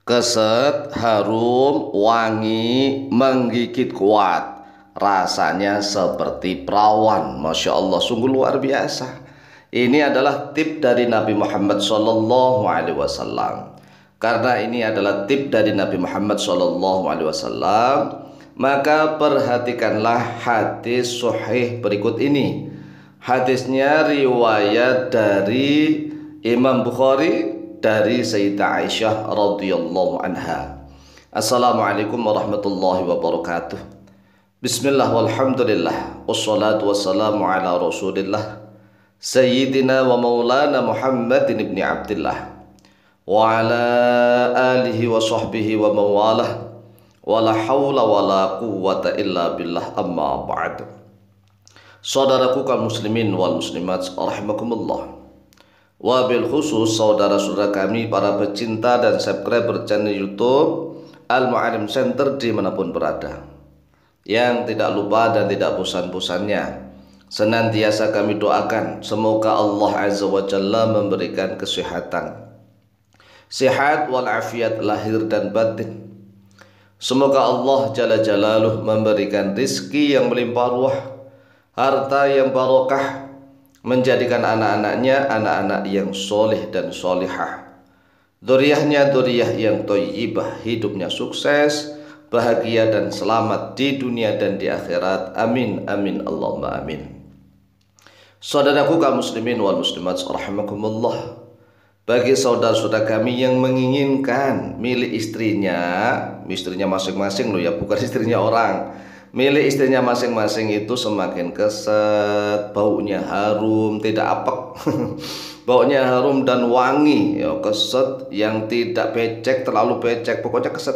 Keset, harum, wangi, menggigit kuat. Rasanya seperti perawan. Masya Allah, sungguh luar biasa. Ini adalah tip dari Nabi Muhammad SAW. Karena ini adalah tip dari Nabi Muhammad SAW, maka perhatikanlah hadis sahih berikut ini. Hadisnya riwayat dari Imam Bukhari dari Sayyidah Aisyah radhiyallahu anha. Assalamualaikum warahmatullahi wabarakatuh. Bismillah walhamdulillah wassalatu wassalamu ala rasulillah Sayyidina wa maulana Muhammadin ibni Abdillah wa ala alihi wa sahbihi wa mawalah wa la hawla wa la quwwata illa billah, amma ba'd. Saudaraku kaum muslimin wal muslimat rahimakumullah, wabil khusus saudara-saudara kami para pecinta dan subscriber channel YouTube Al-Mu'allim Center dimanapun berada, yang tidak lupa dan tidak bosan-bosannya senantiasa kami doakan semoga Allah Azza wa Jalla memberikan kesehatan, sehat walafiat lahir dan batin. Semoga Allah Jalla Jalaluh memberikan rizki yang melimpah ruah, harta yang barokah, menjadikan anak-anaknya anak-anak yang soleh dan solihah, dzurriyyahnya dzurriyyah yang thayyibah, hidupnya sukses, bahagia dan selamat di dunia dan di akhirat. Amin amin Allahumma amin. Saudaraku kaum muslimin wal muslimat rahimakumullah, bagi saudara-saudara kami yang menginginkan milik istrinya masing-masing loh ya, bukan istrinya orang, milik istrinya masing-masing itu semakin keset, baunya harum, tidak apek baunya harum dan wangi ya, keset yang tidak becek, terlalu becek, pokoknya keset,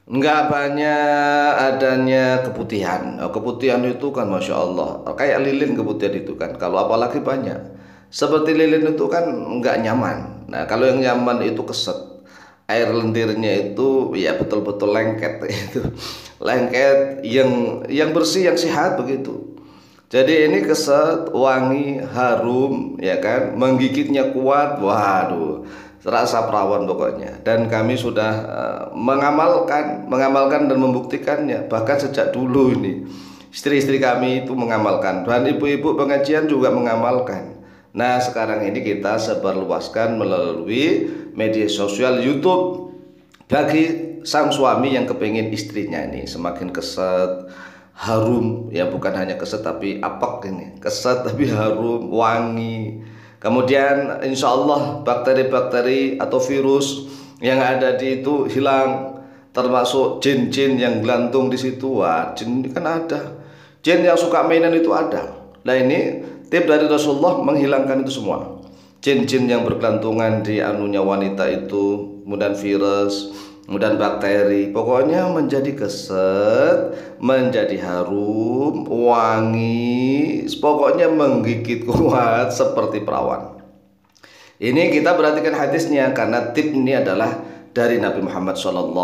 enggak banyak adanya keputihan. Keputihan itu kan Masya Allah kayak lilin, keputihan itu kan, kalau apalagi banyak seperti lilin itu kan enggak nyaman. Nah kalau yang nyaman itu keset, air lendirnya itu ya betul-betul lengket itu lengket yang bersih, yang sehat begitu. Jadi ini keset, wangi, harum ya kan, menggigitnya kuat, waduh, terasa perawan pokoknya. Dan kami sudah mengamalkan dan membuktikannya, bahkan sejak dulu ini istri-istri kami itu mengamalkan, dan ibu-ibu pengajian juga mengamalkan. Nah sekarang ini kita sebarluaskan melalui media sosial YouTube bagi sang suami yang kepingin istrinya ini semakin keset, harum ya, bukan hanya keset tapi apek, ini keset tapi harum, wangi. Kemudian insya Allah bakteri-bakteri atau virus yang ada di itu hilang, termasuk jin-jin yang gelantung di situ. Wah, jin kan ada, jin yang suka mainan itu ada. Nah ini tip dari Rasulullah menghilangkan itu semua, jin-jin yang bergelantungan di anunya wanita itu, kemudian virus, kemudian bakteri, pokoknya menjadi keset, menjadi harum, wangi, pokoknya menggigit kuat seperti perawan. Ini kita perhatikan hadisnya, karena tip ini adalah dari Nabi Muhammad SAW.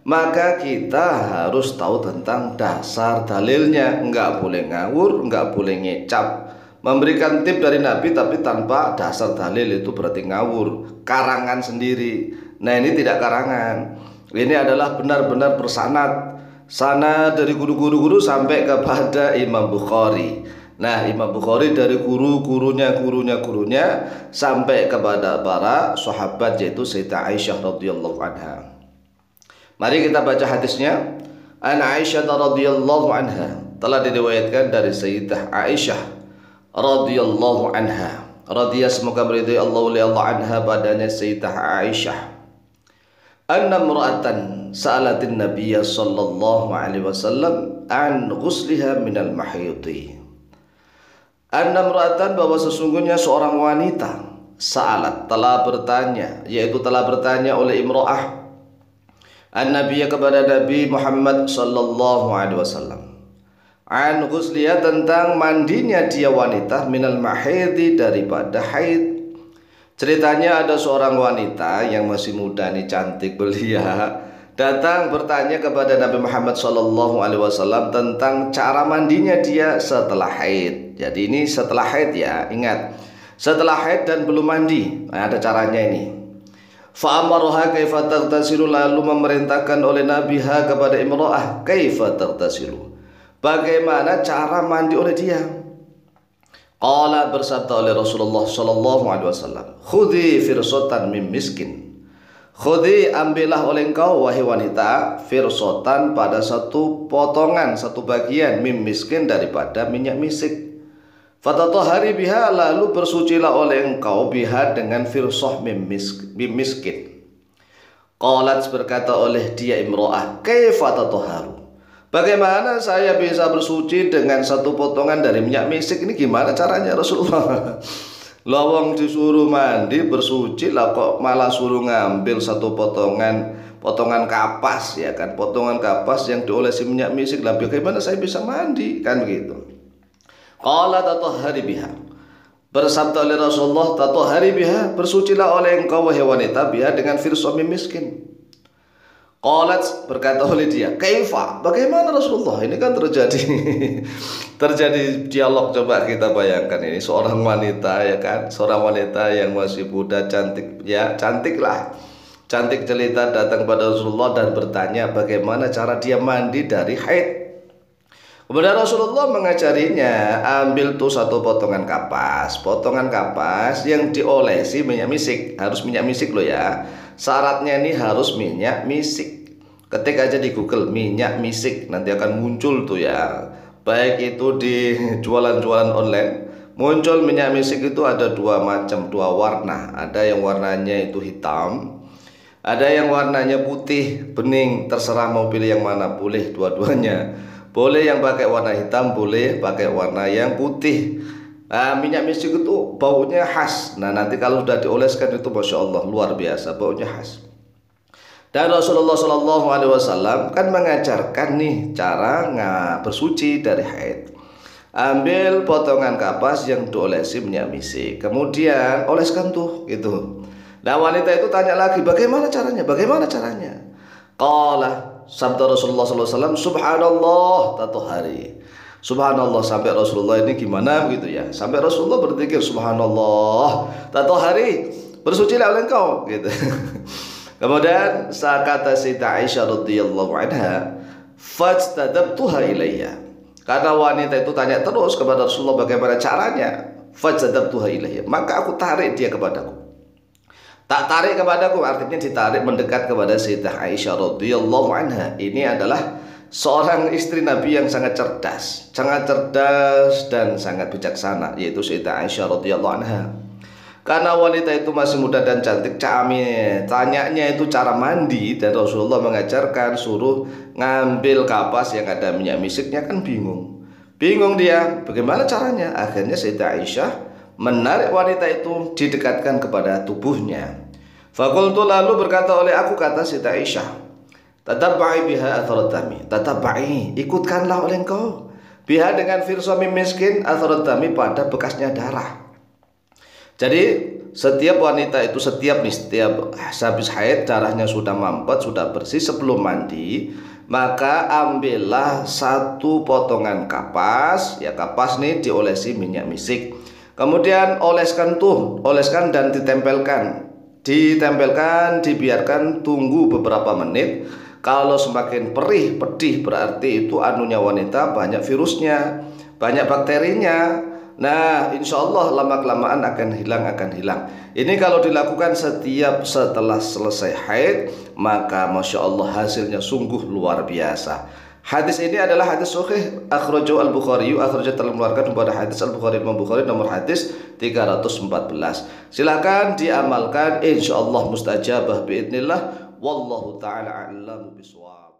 Maka kita harus tahu tentang dasar dalilnya. Enggak boleh ngawur, enggak boleh ngecap. Memberikan tip dari Nabi tapi tanpa dasar dalil itu berarti ngawur, karangan sendiri. Nah ini tidak karangan, ini adalah benar-benar bersanad, sanad dari guru-guru sampai kepada Imam Bukhari. Nah Imam Bukhari dari gurunya sampai kepada para sahabat, yaitu Sayyidah Aisyah radhiyallahu anha. Mari kita baca hadisnya. An Aisyah radhiyallahu anha, telah diriwayatkan dari Sayyidah Aisyah radhiyallahu anha, radhiyah semoga meridai Allah anha padanya Sayyidah Aisyah, anna imra'atan sa'alatin nabiyya sallallahu alaihi wasallam an ghusliha minal mahiyati. Anna imra'atan, bahwa sesungguhnya seorang wanita, sa'alat, telah bertanya, yaitu telah bertanya oleh imra'ah an-nabiyya kepada Nabi Muhammad sallallahu alaihi wasallam, an ghusliha, tentang mandinya dia wanita, minal mahidi, daripada haid. Ceritanya ada seorang wanita yang masih muda nih, cantik belia, datang bertanya kepada Nabi Muhammad SAW tentang cara mandinya dia setelah haid. Jadi ini setelah haid ya, ingat, setelah haid dan belum mandi. Nah, ada caranya ini. Fa'amaruha kaifa taghtasilu, lalu memerintahkan oleh Nabi ha kepada imra'ah kaifa taghtasilu, bagaimana cara mandi oleh dia. Qala, bersabda oleh Rasulullah sallallahu alaihi wasallam, khudhi firsatan min miskin. Khudhi, ambillah oleh engkau wahai wanita, firsotan, pada satu potongan, satu bagian, min miskin, daripada minyak misik. Fatatahari biha, lalu bersucilah oleh engkau biha, dengan firsoh min miskin. Qalat, berkata oleh dia imro'ah, kaifa tatahharu, bagaimana saya bisa bersuci dengan satu potongan dari minyak misik? Ini gimana caranya Rasulullah? Lawang disuruh mandi bersuci lah, kok malah suruh ngambil satu potongan kapas, ya kan, potongan kapas yang diolesi minyak misik. Lah bagaimana saya bisa mandi, kan begitu. Qala tatahhari biha, bersabda oleh Rasulullah, tatahhari biha, bersucilah oleh engkau wahai wanita biha, dengan firsah min miskin. Qalat, berkata oleh dia, kaifa, bagaimana Rasulullah? Ini kan terjadi dialog. Coba kita bayangkan, ini seorang wanita, ya kan, seorang wanita yang masih muda, cantik, ya cantik lah, cantik jelita, datang kepada Rasulullah dan bertanya bagaimana cara dia mandi dari haid. Kemudian Rasulullah mengajarinya, ambil tuh satu potongan kapas yang diolesi minyak misik. Harus minyak misik loh ya, syaratnya ini harus minyak misik. Ketik aja di Google minyak misik, nanti akan muncul tuh ya, baik itu di jualan-jualan online, muncul minyak misik itu ada dua macam, dua warna. Ada yang warnanya itu hitam, ada yang warnanya putih bening, terserah mau pilih yang mana, boleh dua-duanya. Boleh yang pakai warna hitam, boleh pakai warna yang putih. Nah, minyak misik itu baunya khas. Nah, nanti kalau sudah dioleskan itu Masya Allah luar biasa, baunya khas. Dan Rasulullah Shallallahu Alaihi Wasallam kan mengajarkan nih cara bersuci dari haid. Ambil potongan kapas yang diolesi minyak misik, kemudian oleskan tuh gitu. Nah, wanita itu tanya lagi, bagaimana caranya? Bagaimana caranya? Qala, sabda Rasulullah SAW, subhanallah tatahhari. Subhanallah, sampai Rasulullah ini gimana begitu ya, sampai Rasulullah berpikir subhanallah tatahhari, bersucilah oleh engkau gitu. Kemudian kata Sayyidah Aisyah radhiyallahu anha, fajtadabtuha ilayya, karena wanita itu tanya terus kepada Rasulullah bagaimana caranya, fajtadabtuha ilayya, maka aku tarik dia kepadaku. Tak tarik kepadaku artinya ditarik mendekat kepada Sayyidah Aisyah radhiyallahu anha. Ini adalah seorang istri Nabi yang sangat cerdas dan sangat bijaksana, yaitu Sayyidah Aisyah radhiyallahu anha. Karena wanita itu masih muda dan cantik, tanyanya itu cara mandi, dan Rasulullah mengajarkan suruh ngambil kapas yang ada minyak misiknya, kan bingung dia bagaimana caranya. Akhirnya Sayyidah Aisyah menarik wanita itu didekatkan kepada tubuhnya. Fakultu, lalu berkata oleh aku, kata Sayyidah Aisyah, tatabba'i biha atharat dami, tatabba'i, ikutkanlah oleh engkau, biha, dengan firsah min miskin, atharat dami, pada bekasnya darah. Jadi setiap wanita itu setiap habis haid, darahnya sudah mampet, sudah bersih, sebelum mandi, maka ambillah satu potongan kapas, ya kapas nih diolesi minyak misik. Kemudian oleskan dan ditempelkan, dibiarkan tunggu beberapa menit. Kalau semakin perih, pedih, berarti itu anunya wanita banyak virusnya, banyak bakterinya. Nah, insya Allah lama-kelamaan akan hilang. Ini kalau dilakukan setelah selesai haid, maka Masya Allah hasilnya sungguh luar biasa. Hadis ini adalah hadis sahih, akhrajahu al-Bukhari, telah mengeluarkan pada hadis al-Bukhari, Imam Bukhari, nomor hadis 314. Silakan diamalkan, insyaallah mustajabah biidznillah. Wallahu taala a'lamu bishawab.